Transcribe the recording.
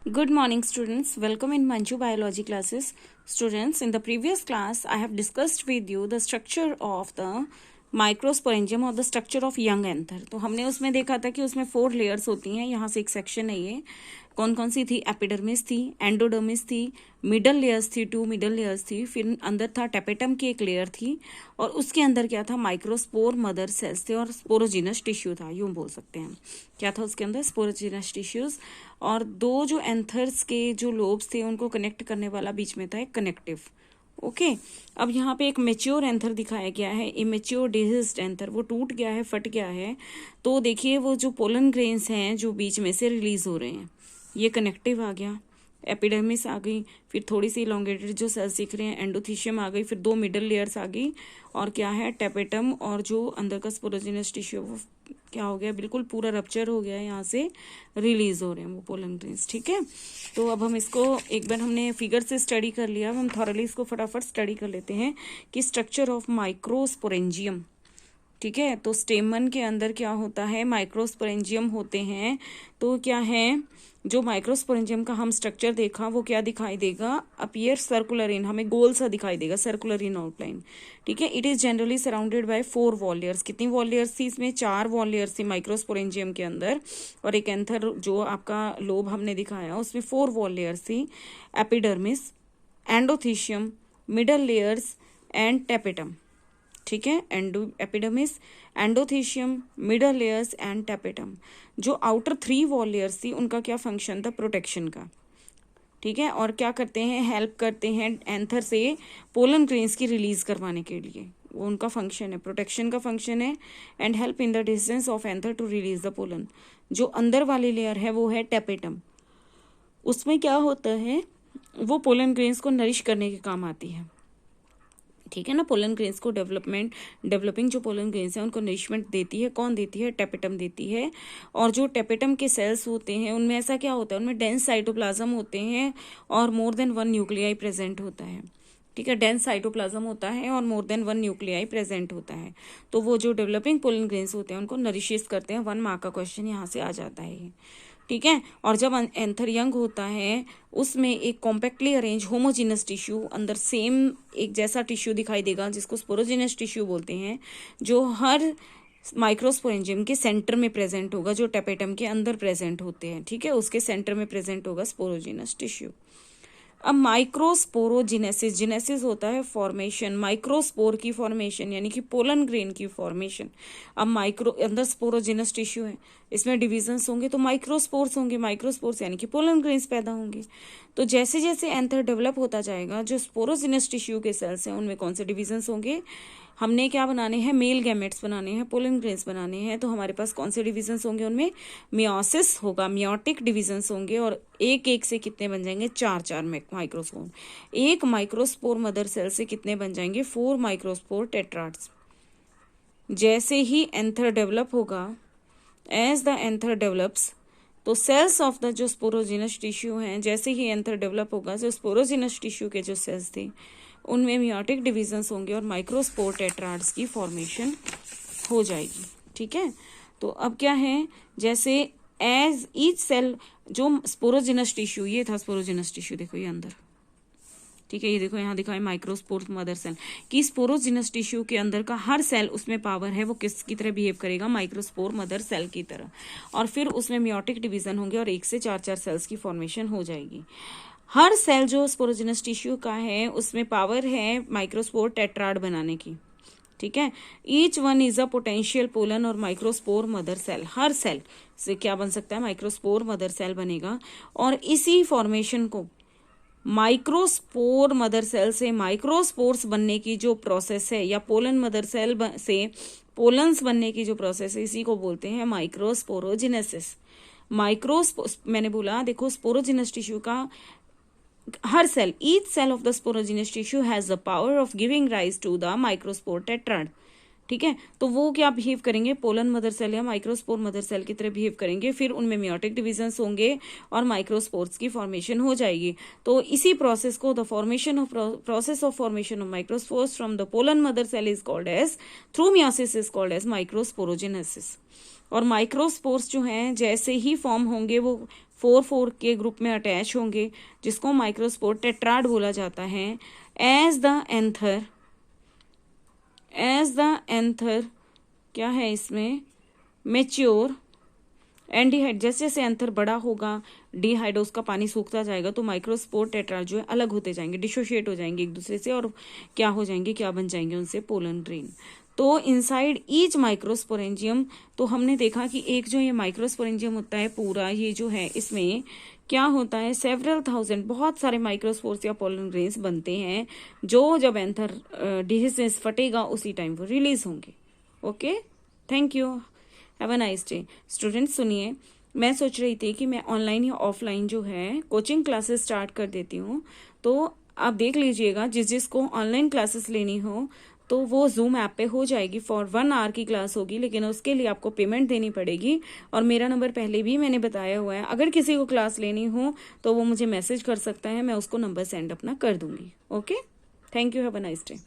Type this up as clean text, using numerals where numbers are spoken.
Good morning, students. Welcome in Manju Biology classes. Students, in the previous class, I have discussed with you the structure of the microsporangium और the structure of young anther. तो हमने उसमें देखा था कि उसमें 4 layers होती हैं। यहाँ से एक सेक्शन है ये। कौन कौन सी थी? एपिडर्मिस थी, एंडोडर्मिस थी, मिडल लेयर्स थी, 2 मिडल लेयर्स थी, फिर अंदर था टेपेटम की एक लेयर थी, और उसके अंदर क्या था? माइक्रोस्पोर मदर सेल्स थे और स्पोरोजिनस टिश्यू था, यूं बोल सकते हैं। क्या था उसके अंदर? Sporogenous tissues. और 2 जो एंथर्स के जो लोब्स थे उनको कनेक्ट करने वाला बीच में था एक कनेक्टिव। ओके अब यहाँ पे एक मेच्योर एंथर दिखाया गया है, इमेच्योर डिजीज्ड एंथर, वो टूट गया है, फट गया है। तो देखिए वो जो पोलन ग्रेन्स हैं जो बीच में से रिलीज हो रहे हैं, ये कनेक्टिव आ गया, एपिडर्मिस आ गई, फिर थोड़ी सी इलोंगेटेड जो सेल्स दिख रहे हैं एंडोथीशियम आ गई, फिर 2 मिडल लेयर्स आ गई, और क्या है? टेपेटम, और जो अंदर का स्पोरोजिनस टिश्यू वो क्या हो गया? बिल्कुल पूरा रप्चर हो गया है, यहाँ से रिलीज हो रहे हैं वो पोलन ग्रेन्स। ठीक है, तो अब हम इसको एक बार हमने फिगर से स्टडी कर लिया, अब हम थॉरली इसको फटाफट स्टडी कर लेते हैं कि स्ट्रक्चर ऑफ माइक्रोस्पोरेंजियम। ठीक है, तो स्टेमन के अंदर क्या होता है? माइक्रोस्पोरेंजियम होते हैं। तो क्या है? जो माइक्रोस्पोरेंजियम का हम स्ट्रक्चर देखा वो क्या दिखाई देगा? अपीयर सर्कुलर इन, हमें गोल सा दिखाई देगा, सर्कुलर इन आउटलाइन। ठीक है, it is generally surrounded by 4 wall layers. कितनी वॉल लेयर्स थी इसमें? 4 वॉल लेयर्स थी माइक्रोस्पोरेंजियम के अंदर, और एक एंथर जो आपका लोब हमने दिखाया उसमें 4 वॉल लेयर्स थी। Epidermis, endothecium, middle layers and tapetum. ठीक है, epidermis, endothecium, middle layers and tapetum. जो आउटर 3 वॉल लेयर्स थी उनका क्या फंक्शन था? प्रोटेक्शन का। ठीक है, और क्या करते हैं? हेल्प करते हैं एंथर से पोलन ग्रेन्स की रिलीज करवाने के लिए, वो उनका फंक्शन है, प्रोटेक्शन का फंक्शन है। And help in the distance of anther to release the pollen. जो अंदर वाली लेयर है वो है टेपेटम, उसमें क्या होता है? वो पोलन ग्रेन्स को नरिश करने के काम आती है। ठीक है ना, पोलन ग्रेन्स को डेवलपिंग जो पोलन ग्रेन्स हैं उनको नरिशमेंट देती है। कौन देती है? टेपेटम देती है। और जो टेपेटम के सेल्स होते हैं उनमें ऐसा क्या होता है? उनमें डेंस साइटोप्लाज्म होते हैं और मोर देन 1 न्यूक्लियाई प्रेजेंट होता है। ठीक है, डेंस साइटोप्लाज्म होता है और मोर देन 1 न्यूक्लियाई प्रेजेंट होता है। तो वो जो डेवलपिंग पोलन ग्रेन्स होते हैं उनको नरिशेस करते हैं। 1 मार्क का क्वेश्चन यहाँ से आ जाता है ये। ठीक है, और जब एंथर यंग होता है उसमें एक कॉम्पैक्टली अरेंज होमोजीनस टिश्यू, अंदर सेम एक जैसा टिश्यू दिखाई देगा जिसको स्पोरोजिनस टिश्यू बोलते हैं, जो हर माइक्रोस्पोरेंजियम के सेंटर में प्रेजेंट होगा, जो टेपेटम के अंदर प्रेजेंट होते हैं। ठीक है, उसके सेंटर में प्रेजेंट होगा स्पोरोजिनस टिश्यू। अब माइक्रोस्पोरोजिनेसिस, जिनेसिस होता है फॉर्मेशन, माइक्रोस्पोर की फॉर्मेशन यानी कि पोलन ग्रेन की फॉर्मेशन। अब माइक्रो अंदर स्पोरोजिनस टिश्यू है, इसमें डिविजन्स होंगे तो माइक्रोस्पोर्स होंगे, माइक्रोस्पोर्स यानी कि पोलन ग्रेन्स पैदा होंगे। तो जैसे जैसे एंथर डेवलप होता जाएगा, जो स्पोरोजिनस टिश्यू के सेल्स हैं उनमें कौन से डिविजन्स होंगे? हमने क्या बनाने हैं? मेल गैमेट्स बनाने हैं, पोलन ग्रेन्स बनाने हैं, तो हमारे पास कौन से डिविजन्स होंगे? उनमें मियोसिस होगा, मियोटिक डिविजन्स होंगे, और एक एक से कितने बन जाएंगे? 4 माइक्रोस्पोर। एक माइक्रोस्पोर मदर सेल से कितने बन जाएंगे? 4 माइक्रोस्पोर टेट्राड्स। जैसे ही एंथर डेवलप होगा, एज द एंथर डेवलप्स, तो सेल्स ऑफ द जो स्पोरोजिनस टिश्यू हैं, जैसे ही एंथर डेवलप होगा, जो स्पोरोजिनस टिश्यू के जो सेल्स थे उनमें मियोटिक डिविजन्स होंगे और माइक्रोस्पोर टेट्राड्स की फॉर्मेशन हो जाएगी। ठीक है, तो अब क्या है? जैसे एज ईच सेल, जो स्पोरोजिनस टिश्यू, ये था स्पोरोजिनस टिश्यू, देखो ये अंदर। ठीक है, ये देखो यहाँ दिखाए माइक्रोस्पोर मदर सेल की स्पोरोजिनस टिश्यू के अंदर का हर सेल, उसमें पावर है, वो किसकी तरह बिहेव करेगा? माइक्रोस्पोर मदर सेल की तरह। और फिर उसमें मियोटिक डिवीजन होंगे और 1 से 4 सेल्स की फॉर्मेशन हो जाएगी। हर सेल जो स्पोरोजिनस टिश्यू का है उसमें पावर है माइक्रोस्पोर टेट्राड बनाने की। ठीक है, each one is a potential pollen और माइक्रोस्पोर मदर सेल। हर सेल से क्या बन सकता है? माइक्रोस्पोर मदर सेल बनेगा। और इसी फॉर्मेशन को माइक्रोस्पोर मदर सेल से माइक्रोस्पोर्स बनने की जो प्रोसेस है, या पोलन मदर सेल से पोलन्स बनने की जो प्रोसेस है, इसी को बोलते हैं माइक्रोस्पोरोजिनेसिस। मैंने बोला देखो, स्पोरोजिनस टिश्यू का हर cell, each cell of the sporogenous tissue has the power of giving rise to the microspore tetrad. ठीक है। तो वो क्या बिहेव करेंगे, पोलन मदर सेल या माइक्रोस्पोर मदर सेल की तरह बिहेव करेंगे, फिर उनमें मियोटिक डिविजन्स होंगे और माइक्रोस्पोर्स की फॉर्मेशन हो जाएगी। तो इसी प्रोसेस को process of formation of microspores from the pollen mother cell is called as, through meiosis is called as microsporogenesis. और माइक्रोस्पोर्स जो हैं जैसे ही फॉर्म होंगे वो 4 के ग्रुप में अटैच होंगे, जिसको माइक्रोस्पोर टेट्राड बोला जाता है। एज द एंथर क्या है इसमें, मेच्योर एंडीहाइड, जैसे जैसे एंथर बड़ा होगा डीहाइड उसका पानी सूखता जाएगा, तो माइक्रोस्पोर टेट्राड जो है अलग होते जाएंगे, डिसोशिएट हो जाएंगे एक दूसरे से, और क्या हो जाएंगे, क्या बन जाएंगे उनसे, पोलन ग्रेन। तो इनसाइड ईच माइक्रोस्पोरेंजियम, तो हमने देखा कि एक जो ये माइक्रोस्पोरेंजियम होता है पूरा, ये जो है इसमें क्या होता है, सेवरल थाउजेंड, बहुत सारे माइक्रोस्पोर्स या पोलन ग्रेन्स बनते हैं, जो जब एंथर डिहिसेस फटेगा उसी टाइम वो रिलीज होंगे। Okay, thank you, have a nice day. Students सुनिए, मैं सोच रही थी कि मैं ऑनलाइन या ऑफलाइन जो है कोचिंग क्लासेस स्टार्ट कर देती हूँ। तो आप देख लीजिएगा, जिसको ऑनलाइन क्लासेस लेनी हो तो वो जूम ऐप पे हो जाएगी, फॉर 1 आवर की क्लास होगी, लेकिन उसके लिए आपको पेमेंट देनी पड़ेगी। और मेरा नंबर पहले भी मैंने बताया हुआ है, अगर किसी को क्लास लेनी हो तो वो मुझे मैसेज कर सकता है, मैं उसको नंबर सेंड अपना कर दूंगी। Okay, thank you, have a nice day.